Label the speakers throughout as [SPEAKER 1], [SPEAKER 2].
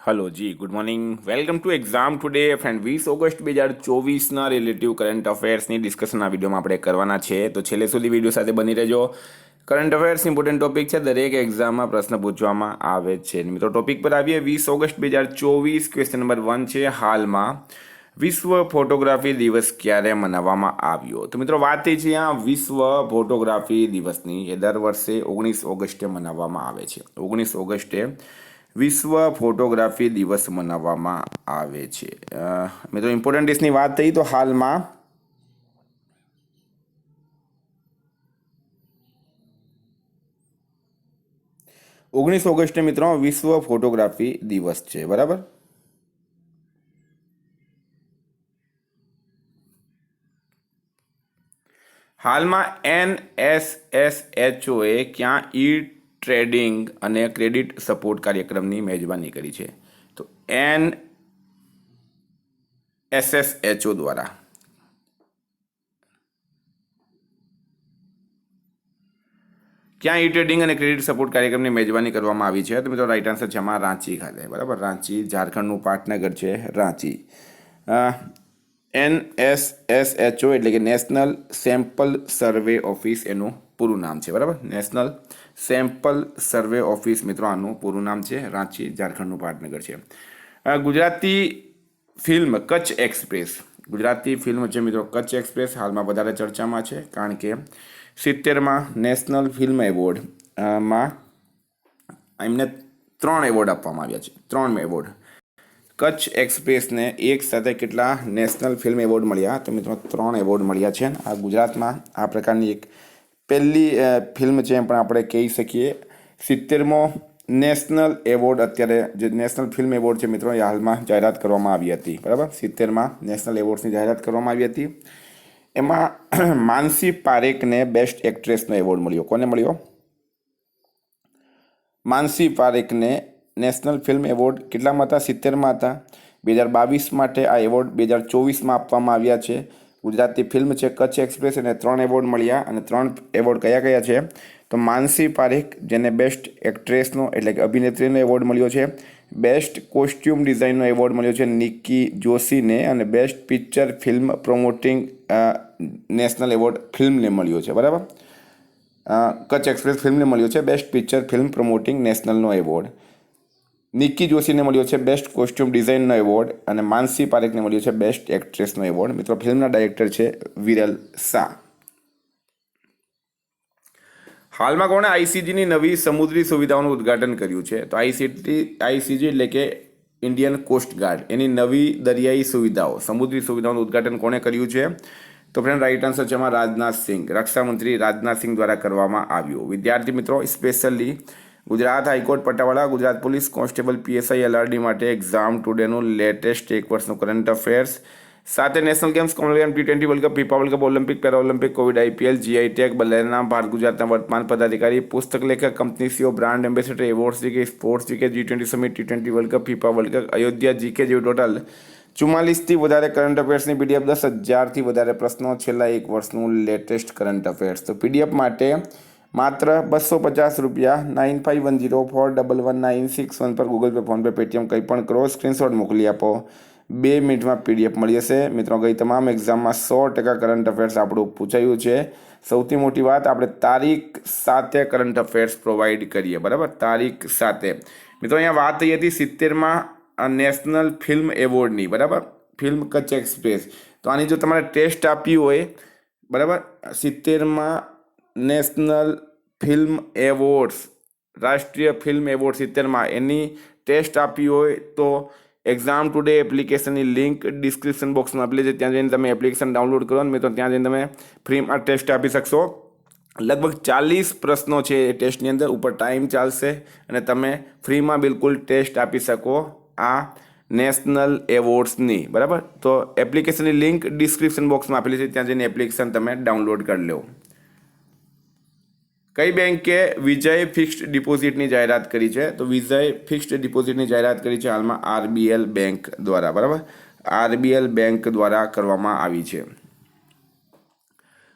[SPEAKER 1] Hello ji, good morning. Welcome to exam today friend. 20 August 2024ના relative current અફેર્સની discussion આ વિડીયોમાં આપણે કરવાના છે, તો છેલ્લે સુધી વિડીયો સાથે બની રહેજો. કરંટ અફેર્સ ઇમ્પોર્ટન્ટ ટોપિક છે, દરેક એક્ઝામમાં પ્રશ્ન પૂછવામાં આવે છે. મિત્રો ટોપિક પર આવીએ. 20 ઓગસ્ટ 2024 ક્વેશ્ચન નંબર 1 છે. હાલમાં વિશ્વ ફોટોગ્રાફી દિવસ ક્યારે મનાવવામાં આવ્યો? તો મિત્રો વાત થઈ છે અહીંયા વિશ્વ ફોટોગ્રાફી દિવસની. એ દર વર્ષે 19 ઓગસ્ટે મનાવવામાં આવે છે. 19 ઓગસ્ટે વિશ્વ ફોટોગ્રાફી દિવસ મનાવવામાં આવે છે. મિત્રો ઇમ્પોર્ટન્ટ ડેટ્સની વાત થઈ તો હાલમાં 19 ઓગસ્ટે મિત્રો વિશ્વ ફોટોગ્રાફી દિવસ છે. બરાબર. હાલમાં NSSHOએ ક્યાં ટ્રેડિંગ અને ક્રેડિટ સપોર્ટ કાર્યક્રમની મેજબાની કરી છે? તો NSSHO દ્વારા ક્યાં ટ્રેડિંગ અને ક્રેડિટ સપોર્ટ કાર્યક્રમની મેજબાની કરવામાં આવી છે? તો મિત્રો રાઈટ આન્સર છે એમાં રાંચી ખાતે. બરાબર. રાંચી, ઝારખંડનું પાટનગર છે રાંચી. NSSHO એટલે કે નેશનલ સેમ્પલ સર્વે ઓફિસ એનું પૂરું નામ છે. બરાબર. નેશનલ સેમ્પલ સર્વે ઓફિસ મિત્રો આનું પૂરું નામ છે. રાંચી, ઝારખંડનું પાટનગર છે. Gujarati film Kutch express. Gujarati film છે મિત્રો કચ્છ એક્સપ્રેસ હાલમાં વધારે ચર્ચામાં છે, કારણ કે 70માં નેશનલ ફિલ્મ એવોર્ડમાં એમને 3 એવોર્ડ આપવામાં આવ્યા છે. 3 એવોર્ડ. કચ્છ એક્સપ્રેસને એક સાથે કેટલા નેશનલ ફિલ્મ એવોર્ડ મળ્યા? તો મિત્રો 3 એવોર્ડ મળ્યા છે. આ ગુજરાતમાં આ પ્રકારની એક પહેલી ફિલ્મ છે એમ પણ આપણે કહી શકીએ. 70મો નેશનલ એવોર્ડ, અત્યારે જે નેશનલ ફિલ્મ એવોર્ડ છે મિત્રો એ હાલમાં જાહેરાત કરવામાં આવી હતી. બરાબર. 70માં નેશનલ એવોર્ડ્સની જાહેરાત કરવામાં આવી હતી. એમાં માનસી પારેખને બેસ્ટ એક્ટ્રેસનો એવોર્ડ મળ્યો. કોને મળ્યો? માનસી પારેખને નેશનલ ફિલ્મ એવોર્ડ કેટલામાં હતા? 70માં હતા. 2022 માટે આ એવોર્ડ 2024માં આપવામાં આવ્યા છે. ગુજરાતી ફિલ્મ છે કચ્છ એક્સપ્રેસ, એને 3 એવોર્ડ મળ્યા. અને 3 એવોર્ડ કયા કયા છે? તો માનસી પારેખ, જેને બેસ્ટ એક્ટ્રેસનો એટલે કે અભિનેત્રીનો એવોર્ડ મળ્યો છે. બેસ્ટ કોસ્ટ્યુમ ડિઝાઇનનો એવોર્ડ મળ્યો છે નિકી જોશીને. અને best picture film promoting national award ફિલ્મને મળ્યો છે. બરાબર. કચ્છ એક્સપ્રેસ ફિલ્મને મળ્યો છે બેસ્ટ પિક્ચર ફિલ્મ પ્રોમોટિંગ નેશનલનો એવોર્ડ. નિકી જોશીને મળ્યો છે બેસ્ટ કોસ્ટ્યુમ ડિઝાઇનનો એવોર્ડ. અને માનસી પારેખને મળ્યો છે બેસ્ટ એક્ટ્રેસનો એવોર્ડ. મિત્રો ફિલ્મના ડાયરેક્ટર છે વિરલ શાહ. હાલમાં કોણે આઈસીજીની નવી સમુદ્રી સુવિધાઓનું ઉદ્ઘાટન કર્યું છે? તો આઈસીજી એટલે કે ઇન્ડિયન કોસ્ટ ગાર્ડ, એની નવી દરિયાઈ સુવિધાઓ, સમુદ્રી સુવિધાઓનું ઉદ્ઘાટન કોણે કર્યું છે? તો ફ્રેન્ડ રાઈટ આન્સર છે એમાં રાજનાથસિંહ, રક્ષામંત્રી રાજનાથસિંહ દ્વારા કરવામાં આવ્યું. વિદ્યાર્થી મિત્રો સ્પેશિયલી ગુજરાત હાઈકોર્ટ પટાવાળા, Gujarat police constable PSI LRD માટે એક્ઝામ ટુડેનું લેટેસ્ટ 1 વર્ષનું કરંટ અફેર્સ, સાથે national games, commonwealth game, T20 world cup, FIFA world cup, Olympic, para Olympic, Covid, IPL, GI tag, બલ્લેરના ભારત ગુજરાતના વર્તમાન પદાધિકારી, પુસ્તક લેખક, company CEO, brand ambassador, awards GK, sports GK, G20 summit, T20 world cup, FIFA world cup, Ayodhya GK જેવી total 44થી વધારે current અફેર્સની PDF, 10,000થી વધારે પ્રશ્નો, છેલ્લા 1 વર્ષનું લેટેસ્ટ કરંટ અફેર્સ. તો પીડીએફ માટે માત્ર 250 રૂપિયા 9510411961 પર ગૂગલ પે, ફોનપે, પેટીએમ કંઈ પણ કરો, સ્ક્રીનશોટ મોકલી આપો. 2 મિનિટમાં પીડીએફ મળી જશે. મિત્રો ગઈ તમામ એક્ઝામમાં 100% કરંટ અફેર્સ આપણું પૂછાયું છે. સૌથી મોટી વાત, આપણે તારીખ સાથે કરંટ અફેર્સ પ્રોવાઈડ કરીએ. બરાબર. તારીખ સાથે. મિત્રો અહીંયા વાત થઈ હતી 70માં નેશનલ ફિલ્મ એવોર્ડની. બરાબર. Film Kutch express. તો આની જો તમારે ટેસ્ટ આપી હોય, બરાબર, 70માં નેશનલ ફિલ્મ એવોર્ડ્સ, રાષ્ટ્રીય ફિલ્મ એવોર્ડ 70માં એની ટેસ્ટ આપી હોય તો એક્ઝામ ટુડે એપ્લિકેશનની લિંક ડિસ્ક્રિપ્શન બોક્સમાં આપેલી છે. ત્યાં જઈને તમે એપ્લિકેશન ડાઉનલોડ કરો ને મિત્રો, ત્યાં જઈને તમે ફ્રીમાં ટેસ્ટ આપી શકશો. લગભગ 40 પ્રશ્નો છે એ ટેસ્ટની અંદર. ઉપર ટાઈમ ચાલશે અને તમે ફ્રીમાં બિલકુલ ટેસ્ટ આપી શકો આ નેશનલ એવોર્ડ્સની. બરાબર. તો એપ્લિકેશનની લિંક ડિસ્ક્રિપ્શન બોક્સમાં આપેલી છે, ત્યાં જઈને એપ્લિકેશન તમે ડાઉનલોડ કરી લો. કઈ બેંકે વિજય ફિક્સ્ડ ડિપોઝિટની જાહેરાત કરી છે? તો વિજય ફિક્સ્ડ ડિપોઝિટની જાહેરાત કરી છે હાલમાં આરબીએલ બેંક દ્વારા. બરાબર. આરબીએલ બેંક દ્વારા કરવામાં આવી છે.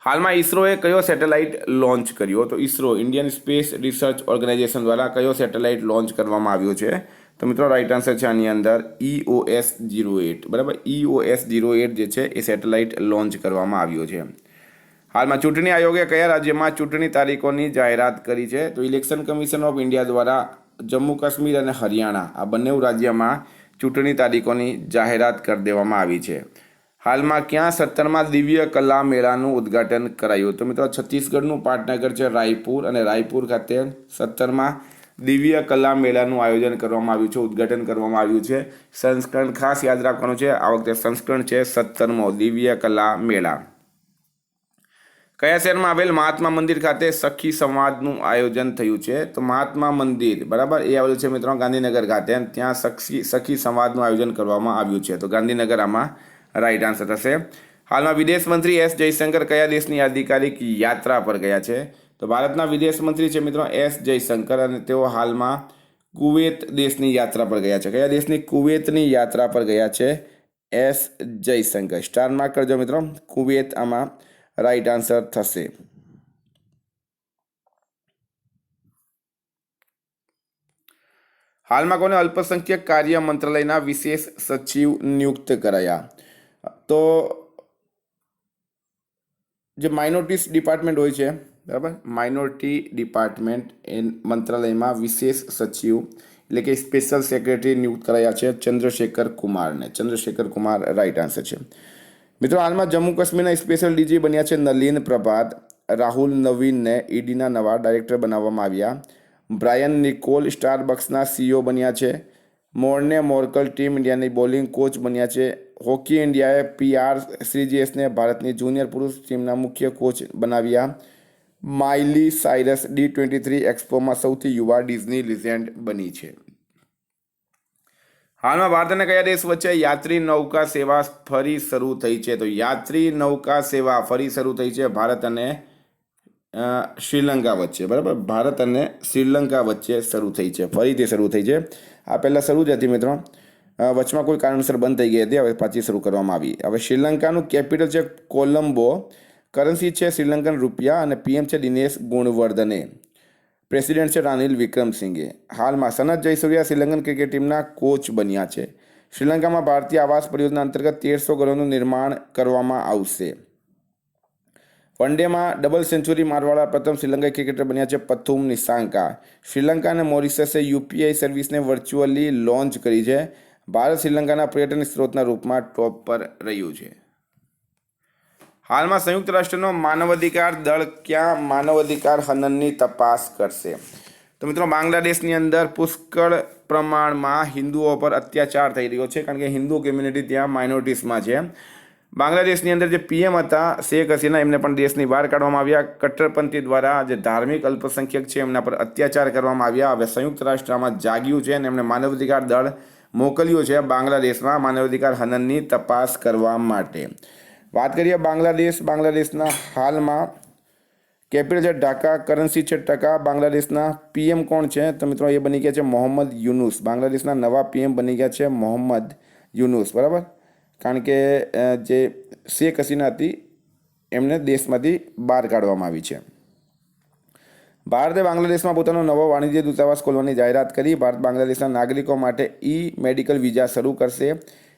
[SPEAKER 1] હાલમાં ઈસરોએ કયો સેટેલાઇટ લોન્ચ કર્યો? તો ISRO, Indian space research organisation દ્વારા કયો સેટેલાઇટ લોન્ચ કરવામાં આવ્યો છે? તો મિત્રો રાઈટ આન્સર છે આની અંદર EOS-08, બરાબર. EOS-08 જે છે એ સેટેલાઇટ લોન્ચ કરવામાં આવ્યો છે. હાલમાં ચૂંટણી આયોગે કયા રાજ્યમાં ચૂંટણી તારીખોની જાહેરાત કરી છે? તો ઇલેક્શન કમિશન ઓફ ઇન્ડિયા દ્વારા જમ્મુ કાશ્મીર અને હરિયાણા આ બંને રાજ્યમાં ચૂંટણી તારીખોની જાહેરાત કરી દેવામાં આવી છે. હાલમાં ક્યાં 17મા દિવ્ય કલા મેળાનું ઉદ્ઘાટન કરાયું? તો મિત્રો છત્તીસગઢનું પાટનગર છે રાયપુર, અને રાયપુર ખાતે 17મા દિવ્ય કલા મેળાનું આયોજન કરવામાં આવ્યું છે, ઉદ્ઘાટન કરવામાં આવ્યું છે. સંસ્કરણ ખાસ યાદ રાખવાનું છે, આ વખતે સંસ્કરણ છે 17મો દિવ્ય કલા મેળા. કયા શહેરમાં આવેલ મહાત્મા મંદિર ખાતે સખી સંવાદનું આયોજન થયું છે? તો મહાત્મા મંદિર, બરાબર, એ આવેલું છે મિત્રો ગાંધીનગર ખાતે, અને ત્યાં સખી સંવાદનું આયોજન કરવામાં આવ્યું છે. તો ગાંધીનગર આમાં રાઈટ આન્સર થશે. હાલમાં વિદેશ મંત્રી એસ જયશંકર કયા દેશની આધિકારિક યાત્રા પર ગયા છે? તો ભારતના વિદેશ મંત્રી છે મિત્રો એસ જયશંકર, અને તેઓ હાલમાં કુવેત દેશની યાત્રા પર ગયા છે. કયા દેશની? કુવેતની યાત્રા પર ગયા છે એસ જયશંકર. સ્ટાર માર્ક કરજો મિત્રો, કુવેત આમાં રાઈટ આન્સર થશે. હાલમાં કોને અલ્પસંખ્યક કાર્ય મંત્રાલયના વિશેષ સચિવ નિયુક્ત કરાયા? તો જે માઇનોરિટીઝ ડિપાર્ટમેન્ટ હોય છે, બરાબર, માઇનોરિટી ડિપાર્ટમેન્ટ એ મંત્રાલયમાં વિશેષ સચિવ એટલે કે સ્પેશિયલ સેક્રેટરી નિયુક્ત કરાયા છે ચંદ્રશેખર કુમારને. ચંદ્રશેખર કુમાર રાઈટ આન્સર છે. મિત્રો હાલમાં જમ્મુ કાશ્મીરના સ્પેશિયલ ડીજી બન્યા છે નલિન પ્રભાત. રાહુલ નવીનને ઈડીના નવા ડાયરેક્ટર બનાવવામાં આવ્યા. બ્રાયન નિકોલ સ્ટારબક્સના CEO બન્યા છે. મોર્ને મોર્કલ ટીમ ઇન્ડિયાની બોલિંગ કોચ બન્યા છે. હોકી ઇન્ડિયાએ PR શ્રીજેશને ભારતની જુનિયર પુરુષ ટીમના મુખ્ય કોચ બનાવ્યા. માઇલી સાયરસ D23 એક્સપોમાં સૌથી યુવા ડિઝની લિજેન્ડ બની છે. હાલમાં ભારત અને કયા દેશ વચ્ચે યાત્રી નૌકા સેવા ફરી શરૂ થઈ છે? તો યાત્રી નૌકા સેવા ફરી શરૂ થઈ છે ભારત અને શ્રીલંકા વચ્ચે, બરાબર, ભારત અને શ્રીલંકા વચ્ચે શરૂ થઈ છે, ફરીથી શરૂ થઈ છે. આ પહેલાં શરૂ જ હતી મિત્રો, વચમાં કોઈ કારણસર બંધ થઈ ગઈ હતી, હવે પાછી શરૂ કરવામાં આવી. હવે શ્રીલંકાનું કેપિટલ છે કોલંબો, કરન્સી છે શ્રીલંકન રૂપિયા, અને PM છે દિનેશ ગુણવર્ધને. પ્રેસિડેન્ટ છે રાનિલ વિક્રમસિંઘે. હાલમાં સનત જયસૂર્યા શ્રીલંકન ક્રિકેટ ટીમના કોચ બન્યા છે. શ્રીલંકામાં ભારતીય આવાસ પરિયોજના અંતર્ગત 1300 ઘરોનું નિર્માણ કરવામાં આવશે. વનડેમાં ડબલ સેન્ચુરી મારવાળા પ્રથમ શ્રીલંકાઈ ક્રિકેટર બન્યા છે પથુમ નિસાંકા. શ્રીલંકા અને મોરિશસે UPI સર્વિસને વર્ચ્યુઅલી લોન્ચ કરી છે. ભારત શ્રીલંકાના પર્યટન સ્ત્રોતના રૂપમાં ટોપ પર રહ્યું છે. હાલમાં સંયુક્ત રાષ્ટ્રનો માનવાધિકાર દળ ક્યાં માનવાધિકાર હનનની તપાસ કરશે? તો મિત્રો બાંગ્લાદેશની અંદર પુષ્કળ પ્રમાણમાં હિન્દુઓ પર અત્યાચાર થઈ રહ્યો છે, કારણ કે હિન્દુ કમ્યુનિટી ત્યાં માઇનોરિટીઝમાં છે. બાંગ્લાદેશની અંદર જે PM હતા શેખ હસીના, એમને પણ દેશની બહાર કાઢવામાં આવ્યા. કટ્ટરપંથી દ્વારા જે ધાર્મિક અલ્પસંખ્યક છે એમના પર અત્યાચાર કરવામાં આવ્યા. હવે સંયુક્ત રાષ્ટ્રમાં જાગ્યું છે અને એમણે માનવાધિકાર દળ મોકલ્યું છે બાંગ્લાદેશમાં માનવાધિકાર હનનની તપાસ કરવા માટે. વાત કરીએ બાંગ્લાદેશના હાલમાં કેપિટલ છે ઢાકા, કરન્સી છે ટકા. બાંગ્લાદેશના PM કોણ છે? તો મિત્રો એ બની ગયા છે મોહમ્મદ યુનુસ. બાંગ્લાદેશના નવા PM બની ગયા છે મોહમ્મદ યુનુસ, બરાબર, કારણ કે જે શેખ હસીના હતી એમને દેશમાંથી બહાર કાઢવામાં આવી છે. ભારતે બાંગ્લાદેશમાં પોતાનો નવો વાણિજ્ય દૂતાવાસ ખોલવાની જાહેરાત કરી. ભારત બાંગ્લાદેશના નાગરિકો માટે મેડિકલ વિઝા શરૂ કરશે.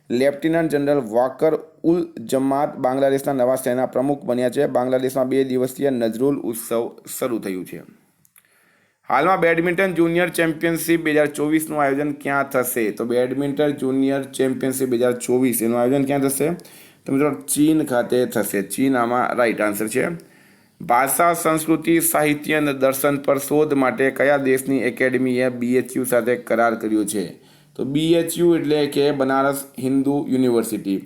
[SPEAKER 1] લેફ્ટિનન્ટ જનરલ વાકર ઉલ જમાત બાંગ્લાદેશના નવા સેના પ્રમુખ બન્યા છે. બાંગ્લાદેશમાં 2 દિવસીય નજરુલ ઉત્સવ શરૂ થયું છે. હાલમાં બેડમિન્ટન જુનિયર ચેમ્પિયનશિપ 2024નું આયોજન ક્યાં થશે? તો બેડમિન્ટન જુનિયર ચેમ્પિયનશિપ 2024 એનું આયોજન ક્યાં થશે? તો મિત્રો ચીન ખાતે થશે. ચીન આમાં રાઈટ આન્સર છે. ભાષા, સંસ્કૃતિ, સાહિત્ય અને દર્શન પર શોધ માટે કયા દેશની એકેડમીએ BHU સાથે કરાર કર્યો છે? તો BHU એટલે કે બનારસ હિન્દુ યુનિવર્સિટી.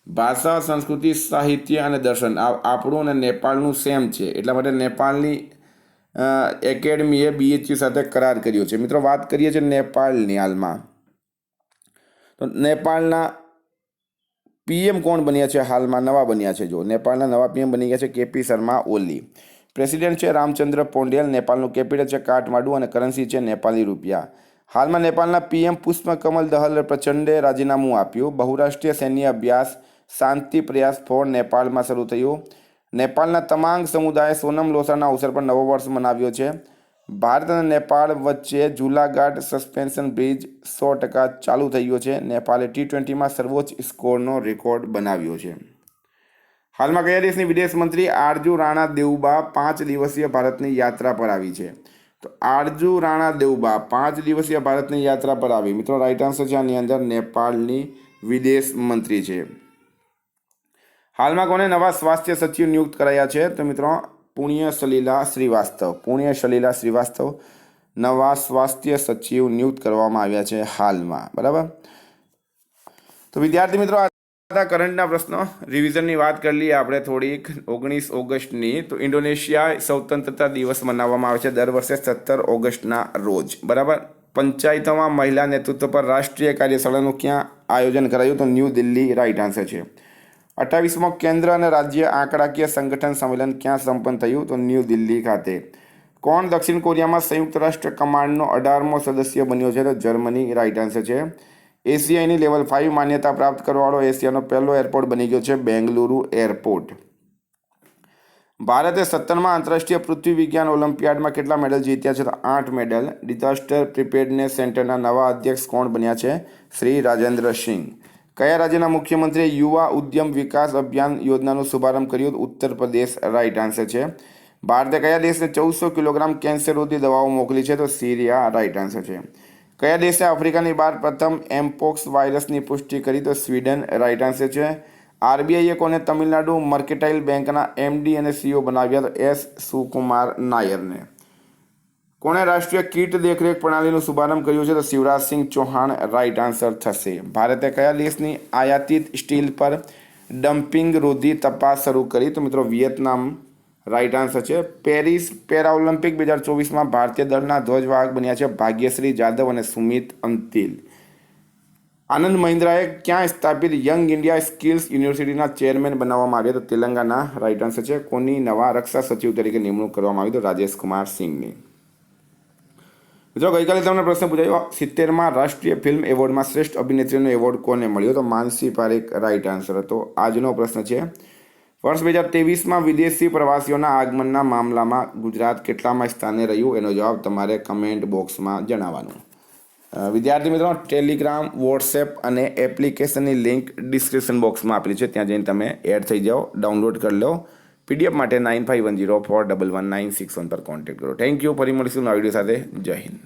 [SPEAKER 1] ભાષા, સંસ્કૃતિ, સાહિત્ય અને દર્શન આપણું અને નેપાળનું સેમ છે, એટલા માટે નેપાળની એકેડમીએ BHU સાથે કરાર કર્યો છે. મિત્રો વાત કરીએ છીએ નેપાળની હાલમાં, તો નેપાળના PM કોણ બન્યા છે? હાલમાં નવા બન્યા છે. જો નેપાળના નવા PM બની ગયા છે KP શર્મા ઓલી. પ્રેસિડેન્ટ છે રામચંદ્ર પૌડેલ. નેપાળનું કેપિટલ છે કાઠમાંડુ અને કરન્સી છે નેપાળી રૂપિયા. હાલમાં નેપાળના PM પુષ્પકમલ દહલ પ્રચંડે રાજીનામું આપ્યું. બહુરાષ્ટ્રીય સૈન્ય અભ્યાસ શાંતિ પ્રયાસ ફોર નેપાળમાં શરૂ થયું. નેપાળના તમામ સમુદાય સોનમ લોસાના અવસર પર નવો વર્ષ મનાવ્યો છે. ભારત અને નેપાળ વચ્ચે જુલાઘાટ સસ્પેન્શન બ્રિજ 100% ચાલુ થઈ ગયો છે. નેપાળે T20માં સર્વોચ્ચ સ્કોરનો રેકોર્ડ બનાવ્યો છે. હાલમાં કયા દેશની વિદેશ મંત્રી આરજુ રાણા દેઉબા 5 દિવસીય ભારતની યાત્રા પર આવી છે? તો આરજુ રાણા દેઉબા 5 દિવસીય ભારતની યાત્રા પર આવી. મિત્રો રાઈટ આન્સર છે આની અંદર નેપાળની વિદેશ મંત્રી છે. હાલમાં કોને નવા સ્વાસ્થ્ય સચિવ નિયુક્ત કરાયા છે? તો મિત્રો પુણ્યસલીલા શ્રીવાસ્તવ નવા સ્વાસ્થ્ય સચિવ નિયુક્ત કરવામાં આવ્યા છે હાલમાં. બરાબર. તો વિદ્યાર્થી મિત્રો કરંટના પ્રશ્નો રિવિઝનની વાત કરી લઈએ આપણે થોડીક. 19 ઓગસ્ટની તો ઇન્ડોનેશિયા સ્વતંત્રતા દિવસ મનાવવામાં આવે છે દર વર્ષે 17 ઓગસ્ટના રોજ. બરાબર. પંચાયતોમાં મહિલા નેતૃત્વ પર રાષ્ટ્રીય કાર્યશાળાનું ક્યાં આયોજન કરાયું? તો ન્યૂ દિલ્હી રાઈટ આન્સર છે. 28મો કેન્દ્ર અને રાજ્ય આંકડાકીય સંગઠન સંમેલન ક્યાં સંપન્ન થયું? તો ન્યૂ દિલ્હી ખાતે. કોણ દક્ષિણ કોરિયામાં સંયુક્ત રાષ્ટ્ર કમાન્ડનો 18મો સદસ્ય બન્યો છે? તો જર્મની રાઈટ આન્સર છે. એશિયાની લેવલ 5 માન્યતા પ્રાપ્ત કરવાવાળો એશિયાનો પહેલો એરપોર્ટ બની ગયો છે બેંગલુરુ એરપોર્ટ. ભારતે 17મા આંતરરાષ્ટ્રીય પૃથ્વી વિજ્ઞાન ઓલિમ્પિયાડમાં કેટલા મેડલ જીત્યા છે? તો 8 મેડલ. ડિઝાસ્ટર પ્રિપેર્ડનેસ સેન્ટરના નવા અધ્યક્ષ કોણ બન્યા છે? શ્રી રાજેન્દ્ર સિંહ. કયા રાજ્યના મુખ્યમંત્રીએ યુવા ઉદ્યમ વિકાસ અભિયાન યોજનાનો શુભારંભ કર્યો? ઉત્તર પ્રદેશ રાઈટ આન્સર છે. ભારતે કયા દેશને 1400 કિલોગ્રામ કેન્સરરોધી દવાઓ મોકલી છે? તો સિરિયા રાઈટ આન્સર છે. કયા દેશે આફ્રિકાની બહાર પ્રથમ એમપોક્સ વાયરસની પુષ્ટિ કરી? તો સ્વીડન રાઈટ આન્સર છે. આરબીઆઈએ કોને તમિલનાડુ મર્કેટાઇલ બેંકના એમડી અને સીઈઓ બનાવ્યા? તો એસ સુકુમાર નાયરને. કોણે રાષ્ટ્રીય કીટ દેખરેખ પ્રણાલીનો શુભારંભ કર્યો છે? તો શિવરાજસિંહ ચૌહાણ રાઈટ આન્સર થશે. ભારતે કયા દેશની આયાતિત સ્ટીલ પર ડમ્પિંગ રોધી તપાસ શરૂ કરી? તો મિત્રો વિયેતનામ રાઈટ આન્સર છે. પેરિસ પેરાઓલિમ્પિક 2024માં ભારતીય દળના ધ્વજવાહક બન્યા છે ભાગ્યશ્રી જાદવ અને સુમિત અંતિલ. આનંદ મહિન્દ્રાએ ક્યાં સ્થાપિત યંગ ઇન્ડિયા સ્કિલ્સ યુનિવર્સિટીના ચેરમેન બનાવવામાં આવ્યા? તો તેલંગાના રાઈટ આન્સર છે. કોની નવા રક્ષા સચિવ તરીકે નિમણૂક કરવામાં આવી? તો રાજેશ કુમાર સિંહની. મિત્રો ગઈકાલે તમને પ્રશ્ન પૂછાયો 70મા રાષ્ટ્રીય ફિલ્મ એવોર્ડમાં શ્રેષ્ઠ અભિનેત્રીનો એવોર્ડ કોને મળ્યો? તો માનસી પારેખ રાઈટ આન્સર હતો. આજનો પ્રશ્ન છે વર્ષ 2023માં વિદેશી પ્રવાસીઓના આગમનના મામલામાં ગુજરાત કેટલામાં સ્થાને રહ્યું? એનો જવાબ તમારે કમેન્ટ બોક્સમાં જણાવવાનો. વિદ્યાર્થી મિત્રો ટેલિગ્રામ, વોટ્સએપ અને એપ્લિકેશનની લિંક ડિસ્ક્રિપ્શન બોક્સમાં આપેલી છે. ત્યાં જઈને તમે એડ થઈ જાઓ, ડાઉનલોડ કરી લો. PDF માટે 9510411961 પર કોન્ટેક્ટ કરો. Thank you. ફરી મળીશું નવા વિડીયો સાથે. જય હિન્દ.